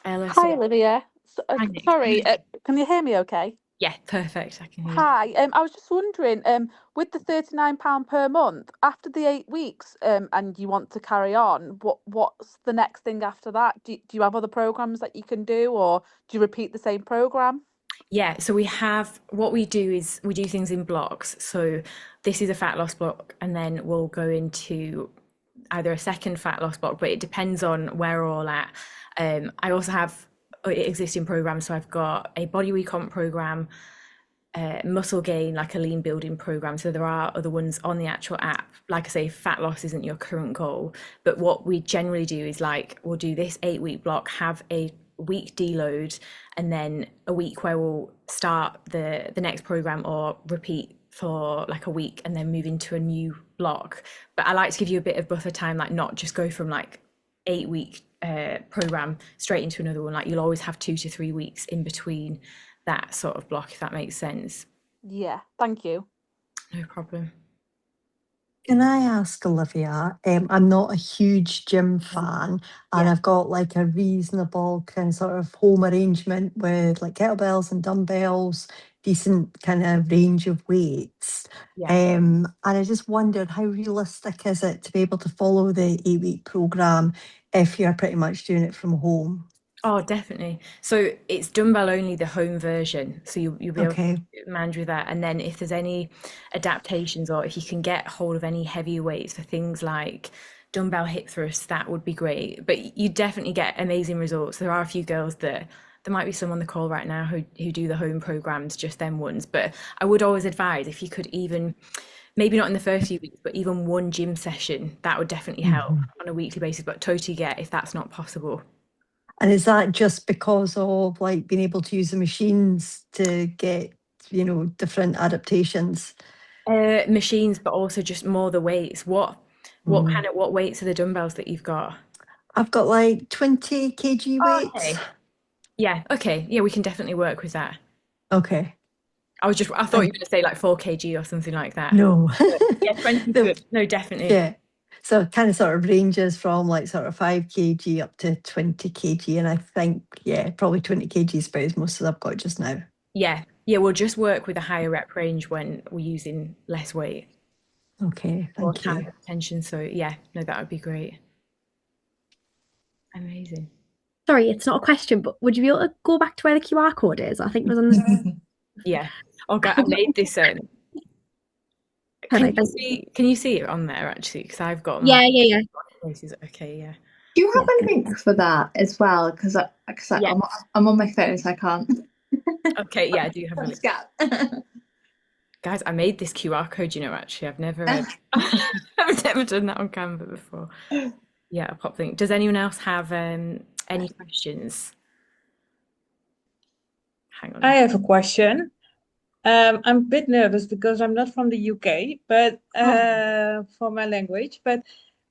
Hi, Olivia. Sorry, can you hear me okay? Yeah, perfect. I can hear you. Hi, I was just wondering, with the £39 per month, after the 8 weeks, and you want to carry on, what's the next thing after that? Do you have other programs that you can do, or do you repeat the same program? Yeah, so we have what we do is we do things in blocks. So this is a fat loss block, and then we'll go into either a second fat loss block, but it depends on where we're all at. I also have existing programs, so I've got a body recomp program, muscle gain, like a lean building program. So there are other ones on the actual app. Like I say, fat loss isn't your current goal, but what we generally do is like we'll do this 8 week block, have a week deload, and then a week where we'll start the next program or repeat for like a week and then move into a new block. But I like to give you a bit of buffer time, like not just go from like 8 week program straight into another one. Like you'll always have 2 to 3 weeks in between that sort of block, if that makes sense. Yeah, thank you. No problem. Can I ask Olivia? I'm not a huge gym fan, and Yeah. I've got like a reasonable kind of sort of home arrangement with like kettlebells and dumbbells, decent kind of range of weights. Yeah. And I just wondered how realistic is it to be able to follow the 8 week program if you're pretty much doing it from home? Oh, definitely. So it's dumbbell only, the home version. So you'll be able Okay. to manage with that. And then if there's any adaptations or if you can get hold of any heavier weights for things like dumbbell hip thrusts, that would be great. But you definitely get amazing results. There are a few girls that there might be some on the call right now who do the home programs, just them ones. But I would always advise if you could even, maybe not in the first few weeks, but even one gym session, that would definitely help on a weekly basis. But totally get if that's not possible. And is that just because of like being able to use the machines to get, different adaptations? Machines, but also just more the weights. What weights are the dumbbells that you've got? I've got like 20 kg weights. Okay. Yeah, okay. Yeah, we can definitely work with that. Okay. I thought you were going to say like 4 kg or something like that. No. Yeah, 20 good. No, definitely. Yeah. So it kind of sort of ranges from like sort of 5 kg up to 20 kg. And I think, yeah, probably 20 kg is about as most as I've got just now. Yeah. Yeah, we'll just work with a higher rep range when we're using less weight. Okay, Or thank time you. attention. So yeah, no, that would be great. Amazing. Sorry, it's not a question, but would you be able to go back to where the QR code is? I think it was on the. Yeah. Okay, I made this. Perfect, thank Can you see it on there actually? Because I've got you. my Yeah. places. Okay, yeah. Do you have Yeah. a link for that as well? Because Yeah. I'm on my phone, so I can't. Okay, yeah, I do have a link. Scan. Guys, I made this QR code, actually. I've never I've never done that on Canva before. Yeah, I'll pop the link. Does anyone else have any questions? Hang on. I have a question. I'm a bit nervous because I'm not from the UK, but for my language. But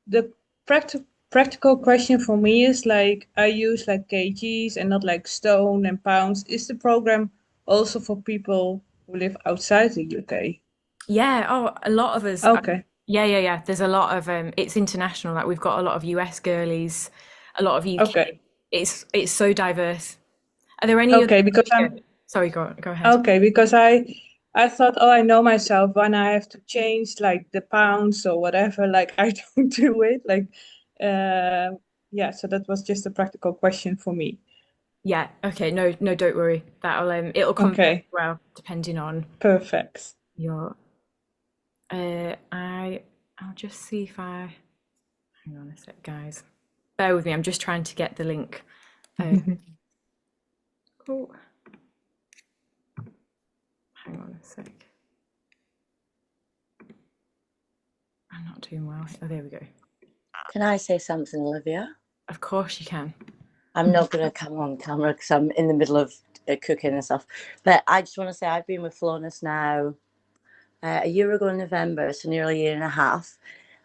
the practical question for me is like I use like kgs and not like stone and pounds. Is the program also for people who live outside the UK? Yeah, oh, a lot of us. Okay. Yeah. There's a lot of it's international. Like we've got a lot of US girlies, a lot of UK. Okay. It's so diverse. Are there any Okay, other... because I'm Sorry, go ahead. okay, because I thought, oh, I know myself when I have to change like the pounds or whatever, like I don't do it. Like yeah, so that was just a practical question for me. Yeah, okay. No, don't worry. It'll come Okay. well, depending on Perfect. your I'll just see if I hang on a sec, guys. Bear with me, I'm just trying to get the link. Oh. Hang on a sec. I'm not doing well. Oh, there we go. Can I say something, Olivia? Of course you can. I'm not going to come on camera because I'm in the middle of cooking and stuff. But I just want to say I've been with Flonus now a year ago in November, so nearly a year and a half.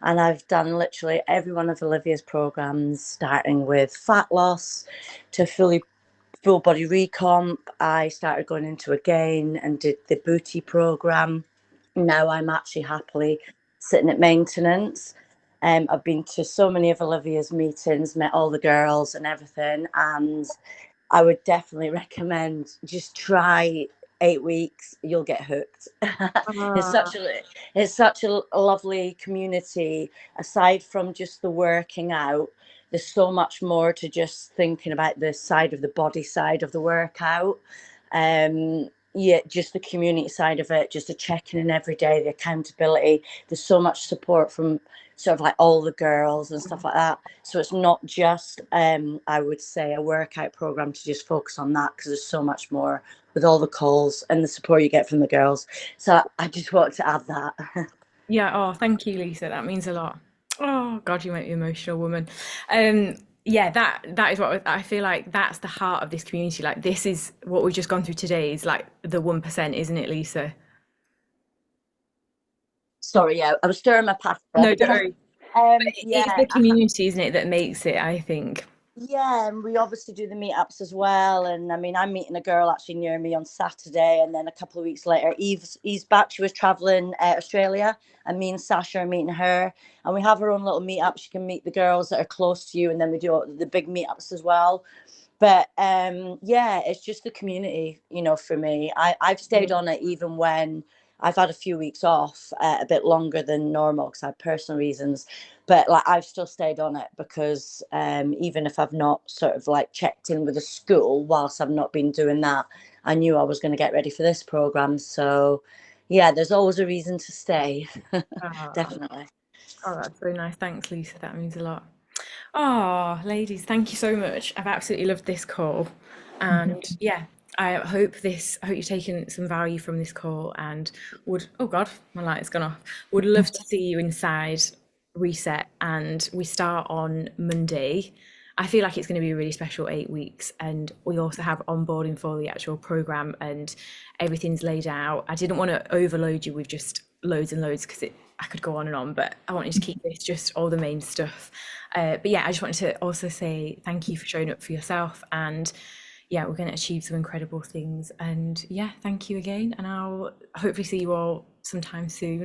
And I've done literally every one of Olivia's programs, starting with fat loss to full body recomp. I started going into a gain and did the booty program. Now I'm actually happily sitting at maintenance. I've been to so many of Olivia's meetings, met all the girls and everything, and I would definitely recommend just try 8 weeks, you'll get hooked. It's such a lovely community. Aside from just the working out, there's so much more to just thinking about the side of the body side of the workout. Yeah, just the community side of it, just the checking in every day, the accountability. There's so much support from sort of like all the girls and stuff like that. So it's not just, I would say, a workout program to just focus on that, because there's so much more with all the calls and the support you get from the girls. So I just wanted to add that. Yeah, oh, thank you, Lisa. That means a lot. Oh God, you make me emotional, woman. Yeah, that is what I feel like. That's the heart of this community. Like, this is what we've just gone through today. Is like the 1%, isn't it, Lisa? Sorry, yeah, I was stirring my pasta. No, don't worry. It's Yeah, the community, isn't it, that makes it, I think. yeah, and we obviously do the meetups as well. And I mean, I'm meeting a girl actually near me on Saturday, and then a couple of weeks later, Eve's back. She was traveling Australia, and me and Sasha are meeting her, and we have our own little meetups. You can meet the girls that are close to you, and then we do the big meetups as well. But yeah, it's just the community, for me. I've stayed on it even when I've had a few weeks off, a bit longer than normal because I had personal reasons. But like, I've still stayed on it because even if I've not sort of like checked in with the school whilst I've not been doing that, I knew I was going to get ready for this program. So yeah, there's always a reason to stay. Definitely. Oh, that's so nice. Thanks, Lisa. That means a lot. Oh, ladies, thank you so much. I've absolutely loved this call. And yeah, I hope you've taken some value from this call, and oh God, my light's gone off. Would love to see you inside Reset, and we start on Monday. I feel like it's going to be a really special 8 weeks, and we also have onboarding for the actual program, and everything's laid out. I didn't want to overload you with just loads and loads because I could go on and on, but I wanted to keep this just all the main stuff. But yeah, I just wanted to also say thank you for showing up for yourself, and yeah, we're going to achieve some incredible things. And yeah, thank you again, and I'll hopefully see you all sometime soon.